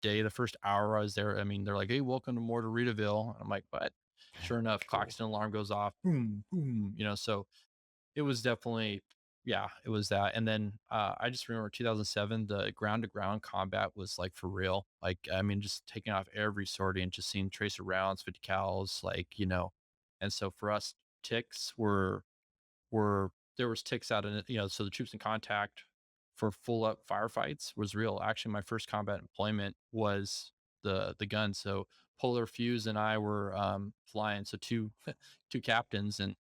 day, the first hour I was there, I mean, they're like, "Hey, welcome to Mortaritaville." And I'm like, "What?" Sure enough, Cool. Claxton alarm goes off, boom, boom, so it was definitely yeah, it was that, and then, I just remember 2007, the ground to ground combat was, like, for real, like, I mean, just taking off every sortie and just seeing tracer rounds, 50 cals, like, and so for us, ticks were there was ticks out in it, so the troops in contact for full up firefights was real. Actually, my first combat employment was the gun. So Polar Fuse and I were flying, so two two captains and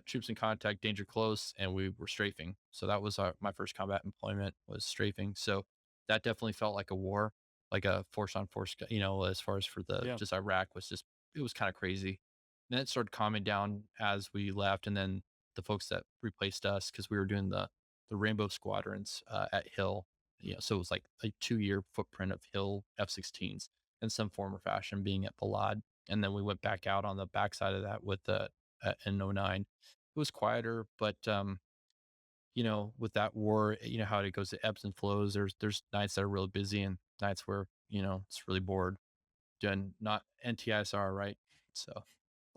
troops in contact, danger close, and we were strafing. So that was my first combat employment was strafing. So that definitely felt like a war, like a force on force. As far as for the Yeah. just Iraq was just it was kind of crazy. Then it started calming down as we left, and then the folks that replaced us because we were doing the Rainbow Squadrons at Hill. So it was like a 2 year footprint of Hill F-16s in some form or fashion being at Balad. And then we went back out on the backside of that with the in '09. It was quieter, but with that war, you know how it goes, it ebbs and flows. There's nights that are really busy and nights where it's really bored. Doing not NTISR, right? So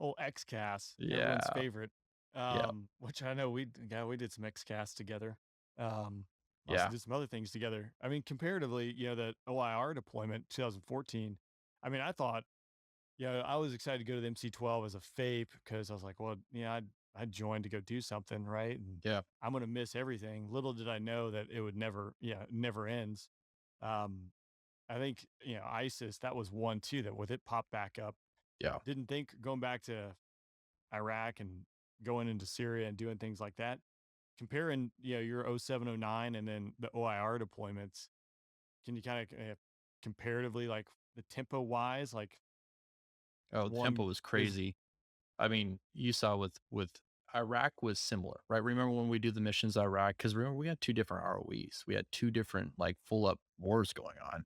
Oh, XCAS, everyone's yeah, favorite. yeah, Which I know we did some XCAS together. Um, also yeah, did some other things together. I mean, comparatively, the OIR deployment 2014. I mean, I thought, I was excited to go to the MC-12 as a FAPE because I was like, well, I joined to go do something, right? And yeah. I'm gonna miss everything. Little did I know that it would never, it never ends. Um, I think, ISIS, that was one too, that with it popped back up. Yeah. Didn't think going back to Iraq and going into Syria and doing things like that. Comparing, your oh 07, oh 09 and then the OIR deployments, can you kind of comparatively, like the tempo wise, like Oh, the tempo one was is, crazy. I mean, you saw with Iraq was similar, right? Remember when we do the missions Iraq? Because remember we had two different ROEs. We had two different like full up wars going on.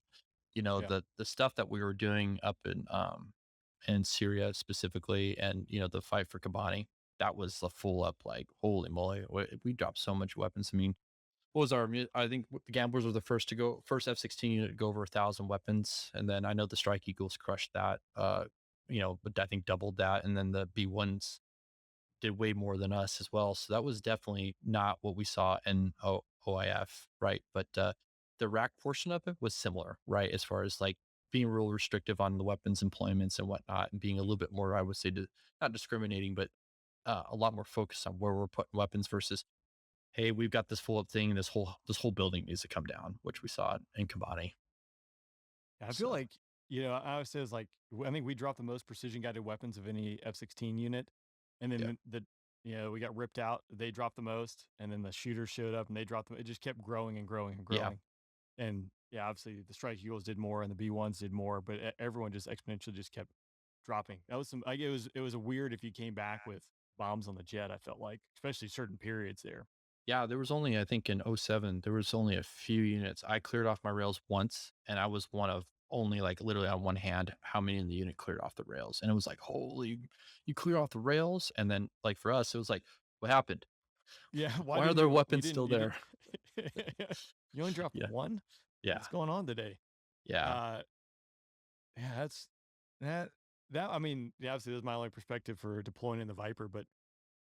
yeah, The stuff that we were doing up in Syria specifically, and the fight for Kobani, that was the full up like holy moly, we dropped so much weapons. I mean, what was I think the Gamblers were the first F-16 unit to go over 1,000 weapons, and then I know the Strike Eagles crushed that, but I think doubled that, and then the B-1s did way more than us as well, so that was definitely not what we saw in OIF, right? But, the rack portion of it was similar, right? As far as, like, being real restrictive on the weapons employments and whatnot, and being a little bit more, I would say, not discriminating, but, a lot more focused on where we're putting weapons versus, "Hey, we've got this full up thing, this whole building needs to come down," which we saw in Kobani. I feel So, like, I always say it's like, I think we dropped the most precision guided weapons of any F-16 unit. And then yeah, we got ripped out. They dropped the most. And then the shooters showed up and they dropped them. It just kept growing and growing and yeah. growing. And yeah, obviously the Strike Eagles did more and the B1s did more, but everyone just exponentially just kept dropping. That was some, like, it was a weird if you came back with bombs on the jet, I felt like, especially certain periods there. Yeah, there was only I think in '07 there was only a few units. I cleared off my rails once, and I was one of only, like, literally on one hand how many in the unit cleared off the rails, and it was like, "Holy you clear off the rails?" And then, like, for us, it was like, "What happened? Yeah. Why Why are didn't their you weapons still you there?" didn't, you only dropped Yeah, one? What's yeah, going on today? yeah, Uh, Yeah, that I mean, yeah, obviously, that's my only perspective for deploying in the Viper, but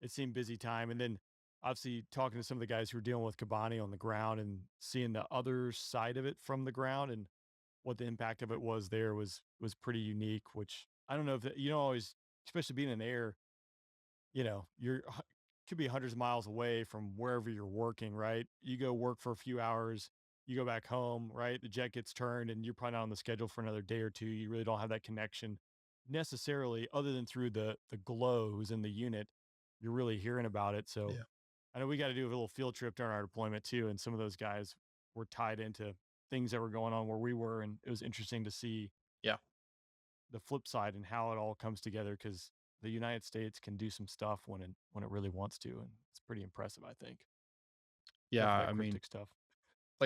it seemed busy time. And then obviously talking to some of the guys who were dealing with Kobani on the ground and seeing the other side of it from the ground and what the impact of it was there was pretty unique. Which I don't know if you don't always, especially being in the air, you're could be hundreds of miles away from wherever you're working, right? You go work for a few hours, you go back home, right? The jet gets turned and you're probably not on the schedule for another day or two. You really don't have that connection necessarily other than through the glow who's in the unit. You're really hearing about it. So yeah, I know we got to do a little field trip during our deployment too. And some of those guys were tied into things that were going on where we were. And it was interesting to see yeah. the flip side and how it all comes together because the United States can do some stuff when it really wants to, and it's pretty impressive, I think, Yeah, especially that I mean cryptic stuff.